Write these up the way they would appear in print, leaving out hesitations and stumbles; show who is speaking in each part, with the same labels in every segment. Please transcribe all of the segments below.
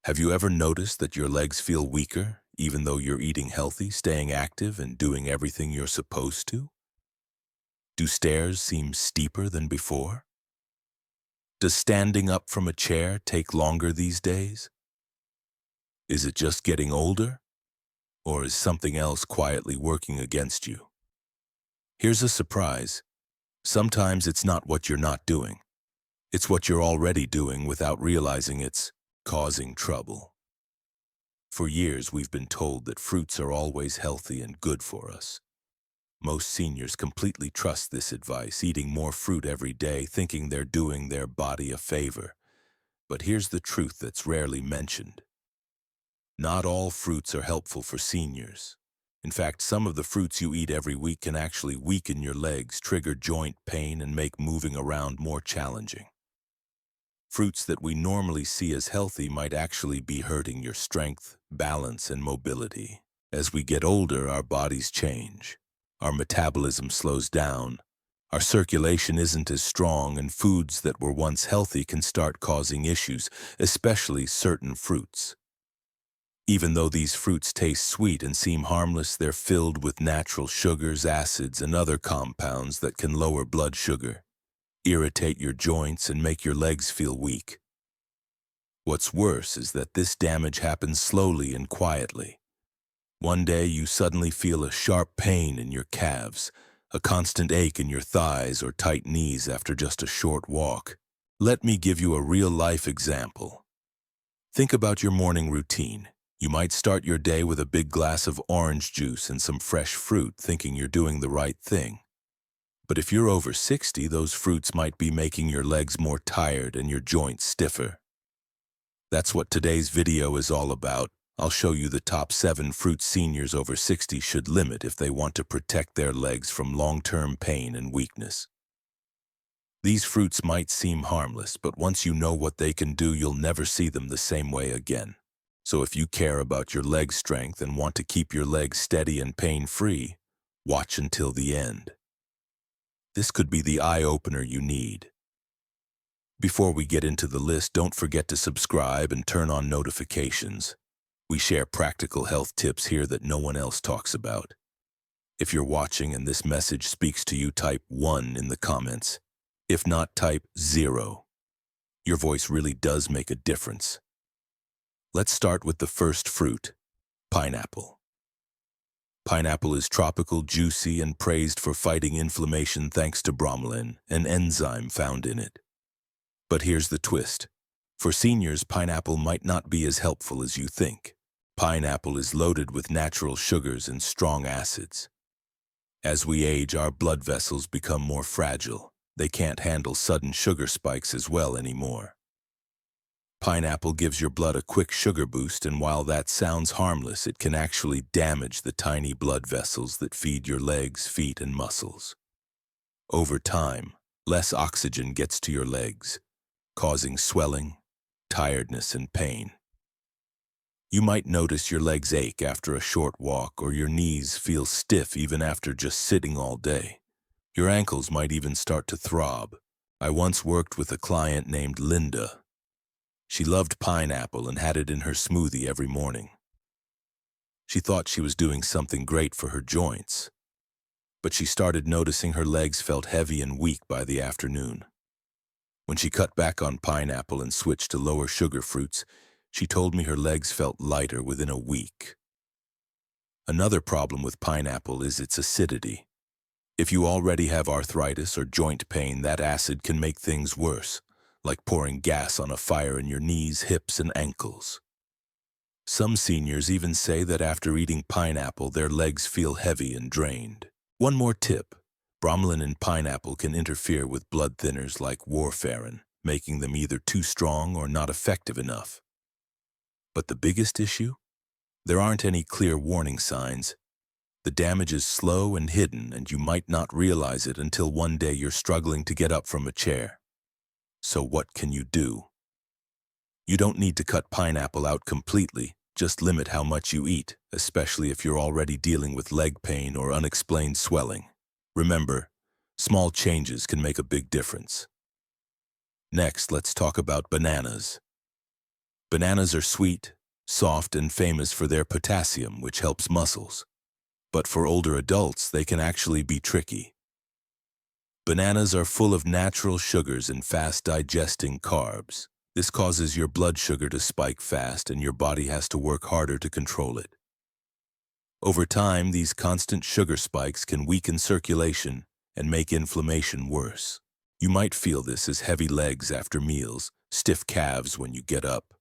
Speaker 1: Have you ever noticed that your legs feel weaker, even though you're eating healthy, staying active, and doing everything you're supposed to? Do stairs seem steeper than before? Does standing up from a chair take longer these days? Is it just getting older, or is something else quietly working against you? Here's a surprise. Sometimes it's not what you're not doing. It's what you're already doing without realizing it's causing trouble. For years, we've been told that fruits are always healthy and good for us. Most seniors completely trust this advice, eating more fruit every day, thinking they're doing their body a favor. But here's the truth that's rarely mentioned. Not all fruits are helpful for seniors. In fact, some of the fruits you eat every week can actually weaken your legs, trigger joint pain, and make moving around more challenging. Fruits that we normally see as healthy might actually be hurting your strength, balance, and mobility. As we get older, our bodies change. Our metabolism slows down. Our circulation isn't as strong, and foods that were once healthy can start causing issues, especially certain fruits. Even though these fruits taste sweet and seem harmless, they're filled with natural sugars, acids, and other compounds that can lower blood sugar, irritate your joints, and make your legs feel weak. What's worse is that this damage happens slowly and quietly. One day you suddenly feel a sharp pain in your calves, a constant ache in your thighs or tight knees after just a short walk. Let me give you a real-life example. Think about your morning routine. You might start your day with a big glass of orange juice and some fresh fruit, thinking you're doing the right thing. But if you're over 60, those fruits might be making your legs more tired and your joints stiffer. That's what today's video is all about. I'll show you the top 7 fruits seniors over 60 should limit if they want to protect their legs from long-term pain and weakness. These fruits might seem harmless, but once you know what they can do, you'll never see them the same way again. So if you care about your leg strength and want to keep your legs steady and pain-free, watch until the end. This could be the eye-opener you need. Before we get into the list, don't forget to subscribe and turn on notifications. We share practical health tips here that no one else talks about. If you're watching and this message speaks to you, type 1 in the comments. If not, type 0. Your voice really does make a difference. Let's start with the first fruit, pineapple. Pineapple is tropical, juicy, and praised for fighting inflammation thanks to bromelain, an enzyme found in it. But here's the twist. For seniors, pineapple might not be as helpful as you think. Pineapple is loaded with natural sugars and strong acids. As we age, our blood vessels become more fragile. They can't handle sudden sugar spikes as well anymore. Pineapple gives your blood a quick sugar boost, and while that sounds harmless, it can actually damage the tiny blood vessels that feed your legs, feet, and muscles. Over time, less oxygen gets to your legs, causing swelling, tiredness, and pain. You might notice your legs ache after a short walk, or your knees feel stiff even after just sitting all day. Your ankles might even start to throb. I once worked with a client named Linda. She loved pineapple and had it in her smoothie every morning. She thought she was doing something great for her joints, but she started noticing her legs felt heavy and weak by the afternoon. When she cut back on pineapple and switched to lower sugar fruits, she told me her legs felt lighter within a week. Another problem with pineapple is its acidity. If you already have arthritis or joint pain, that acid can make things worse, like pouring gas on a fire in your knees, hips, and ankles. Some seniors even say that after eating pineapple, their legs feel heavy and drained. One more tip. Bromelain in pineapple can interfere with blood thinners like warfarin, making them either too strong or not effective enough. But the biggest issue? There aren't any clear warning signs. The damage is slow and hidden, and you might not realize it until one day you're struggling to get up from a chair. So what can you do? You don't need to cut pineapple out completely, just limit how much you eat, especially if you're already dealing with leg pain or unexplained swelling. Remember, small changes can make a big difference. Next, let's talk about bananas. Bananas are sweet, soft, and famous for their potassium, which helps muscles. But for older adults, they can actually be tricky. Bananas are full of natural sugars and fast-digesting carbs. This causes your blood sugar to spike fast, and your body has to work harder to control it. Over time, these constant sugar spikes can weaken circulation and make inflammation worse. You might feel this as heavy legs after meals, stiff calves when you get up,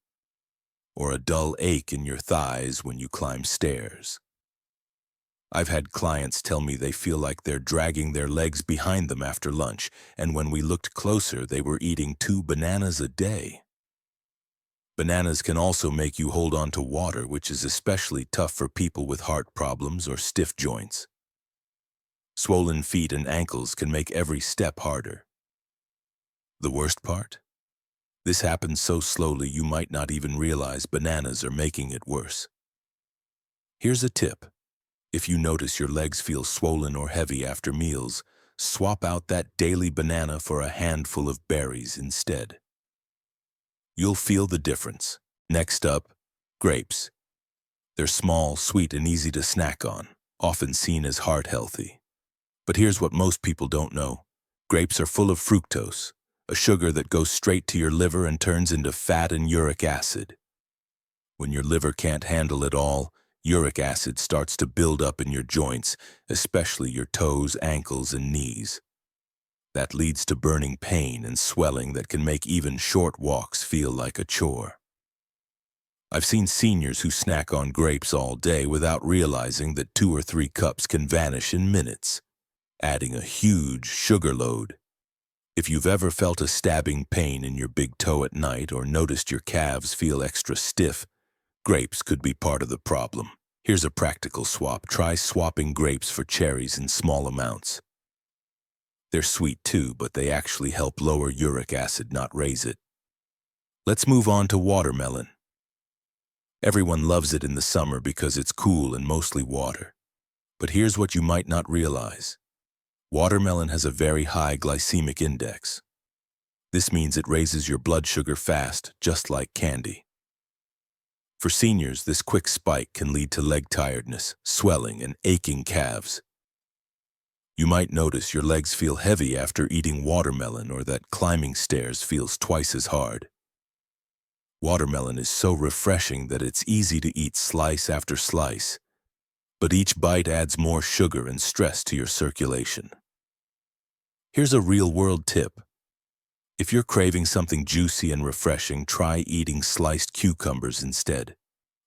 Speaker 1: or a dull ache in your thighs when you climb stairs. I've had clients tell me they feel like they're dragging their legs behind them after lunch, and when we looked closer, they were eating 2 bananas a day. Bananas can also make you hold on to water, which is especially tough for people with heart problems or stiff joints. Swollen feet and ankles can make every step harder. The worst part? This happens so slowly you might not even realize bananas are making it worse. Here's a tip. If you notice your legs feel swollen or heavy after meals, swap out that daily banana for a handful of berries instead. You'll feel the difference. Next up, grapes. They're small, sweet, and easy to snack on, often seen as heart-healthy. But here's what most people don't know. Grapes are full of fructose, a sugar that goes straight to your liver and turns into fat and uric acid. When your liver can't handle it all, uric acid starts to build up in your joints, especially your toes, ankles, and knees. That leads to burning pain and swelling that can make even short walks feel like a chore. I've seen seniors who snack on grapes all day without realizing that 2 or 3 cups can vanish in minutes, adding a huge sugar load. If you've ever felt a stabbing pain in your big toe at night or noticed your calves feel extra stiff, grapes could be part of the problem. Here's a practical swap. Try swapping grapes for cherries in small amounts. They're sweet too, but they actually help lower uric acid, not raise it. Let's move on to watermelon. Everyone loves it in the summer because it's cool and mostly water. But here's what you might not realize. Watermelon has a very high glycemic index. This means it raises your blood sugar fast, just like candy. For seniors, this quick spike can lead to leg tiredness, swelling, and aching calves. You might notice your legs feel heavy after eating watermelon, or that climbing stairs feels twice as hard. Watermelon is so refreshing that it's easy to eat slice after slice, but each bite adds more sugar and stress to your circulation. Here's a real-world tip. If you're craving something juicy and refreshing, try eating sliced cucumbers instead.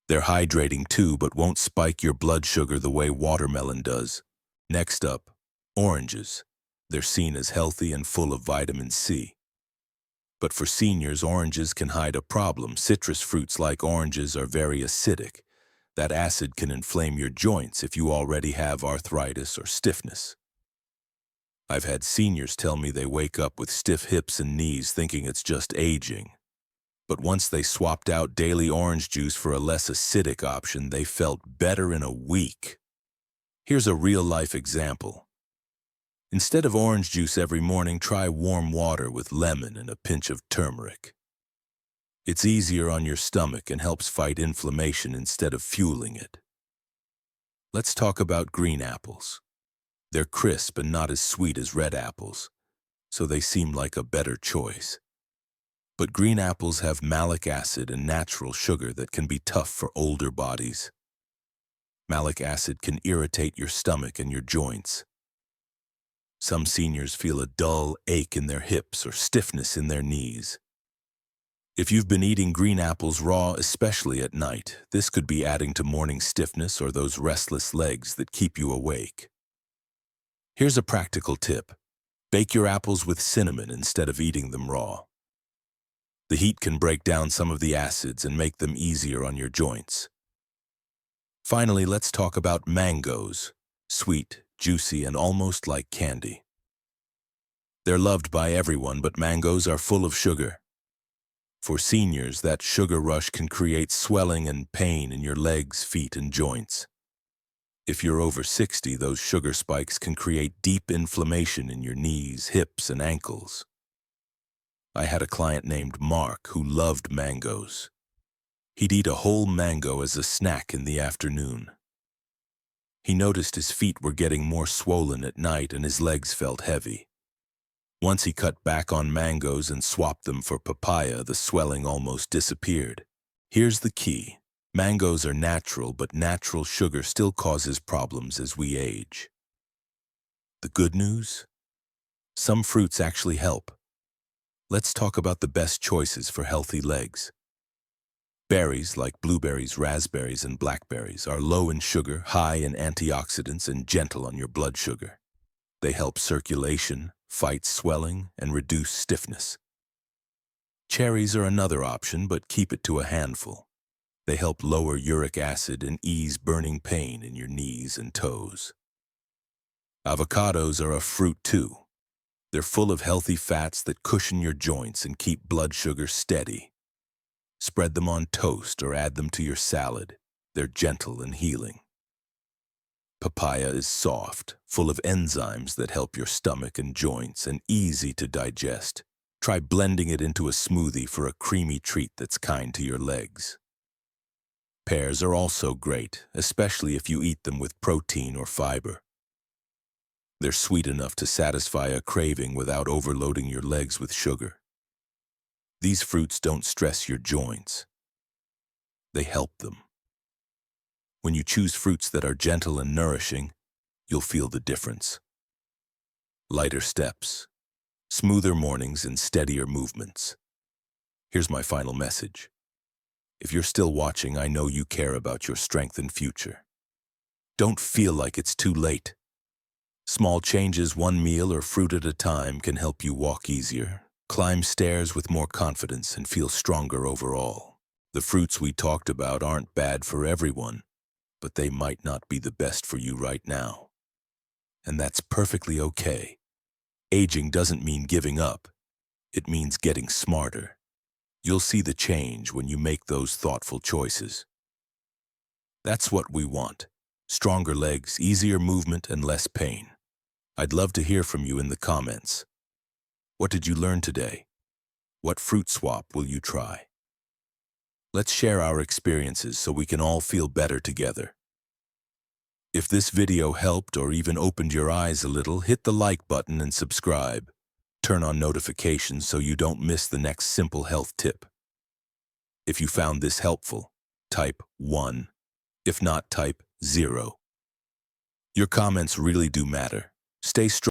Speaker 1: They're hydrating too, but won't spike your blood sugar the way watermelon does. Next up, oranges. They're seen as healthy and full of vitamin C. But for seniors, oranges can hide a problem. Citrus fruits like oranges are very acidic. That acid can inflame your joints if you already have arthritis or stiffness. I've had seniors tell me they wake up with stiff hips and knees thinking it's just aging. But once they swapped out daily orange juice for a less acidic option, they felt better in a week. Here's a real-life example. Instead of orange juice every morning, try warm water with lemon and a pinch of turmeric. It's easier on your stomach and helps fight inflammation instead of fueling it. Let's talk about green apples. They're crisp and not as sweet as red apples, so they seem like a better choice. But green apples have malic acid and natural sugar that can be tough for older bodies. Malic acid can irritate your stomach and your joints. Some seniors feel a dull ache in their hips or stiffness in their knees. If you've been eating green apples raw, especially at night, this could be adding to morning stiffness or those restless legs that keep you awake. Here's a practical tip. Bake your apples with cinnamon instead of eating them raw. The heat can break down some of the acids and make them easier on your joints. Finally, let's talk about mangoes. Sweet, juicy, and almost like candy. They're loved by everyone, but mangoes are full of sugar. For seniors, that sugar rush can create swelling and pain in your legs, feet, and joints. If you're over 60, those sugar spikes can create deep inflammation in your knees, hips, and ankles. I had a client named Mark who loved mangoes. He'd eat a whole mango as a snack in the afternoon. He noticed his feet were getting more swollen at night and his legs felt heavy. Once he cut back on mangoes and swapped them for papaya, the swelling almost disappeared. Here's the key. Mangoes are natural, but natural sugar still causes problems as we age. The good news? Some fruits actually help. Let's talk about the best choices for healthy legs. Berries like blueberries, raspberries, and blackberries are low in sugar, high in antioxidants, and gentle on your blood sugar. They help circulation, fight swelling, and reduce stiffness. Cherries are another option, but keep it to a handful. They help lower uric acid and ease burning pain in your knees and toes. Avocados are a fruit too. They're full of healthy fats that cushion your joints and keep blood sugar steady. Spread them on toast or add them to your salad. They're gentle and healing. Papaya is soft, full of enzymes that help your stomach and joints, and easy to digest. Try blending it into a smoothie for a creamy treat that's kind to your legs. Pears are also great, especially if you eat them with protein or fiber. They're sweet enough to satisfy a craving without overloading your legs with sugar. These fruits don't stress your joints. They help them. When you choose fruits that are gentle and nourishing, you'll feel the difference. Lighter steps, smoother mornings, and steadier movements. Here's my final message. If you're still watching, I know you care about your strength and future. Don't feel like it's too late. Small changes, one meal or fruit at a time, can help you walk easier, climb stairs with more confidence, and feel stronger overall. The fruits we talked about aren't bad for everyone, but they might not be the best for you right now. And that's perfectly okay. Aging doesn't mean giving up. It means getting smarter. You'll see the change when you make those thoughtful choices. That's what we want. Stronger legs, easier movement, and less pain. I'd love to hear from you in the comments. What did you learn today? What fruit swap will you try? Let's share our experiences so we can all feel better together. If this video helped or even opened your eyes a little, hit the like button and subscribe. Turn on notifications so you don't miss the next simple health tip. If you found this helpful, type 1. If not, type 0. Your comments really do matter. Stay strong.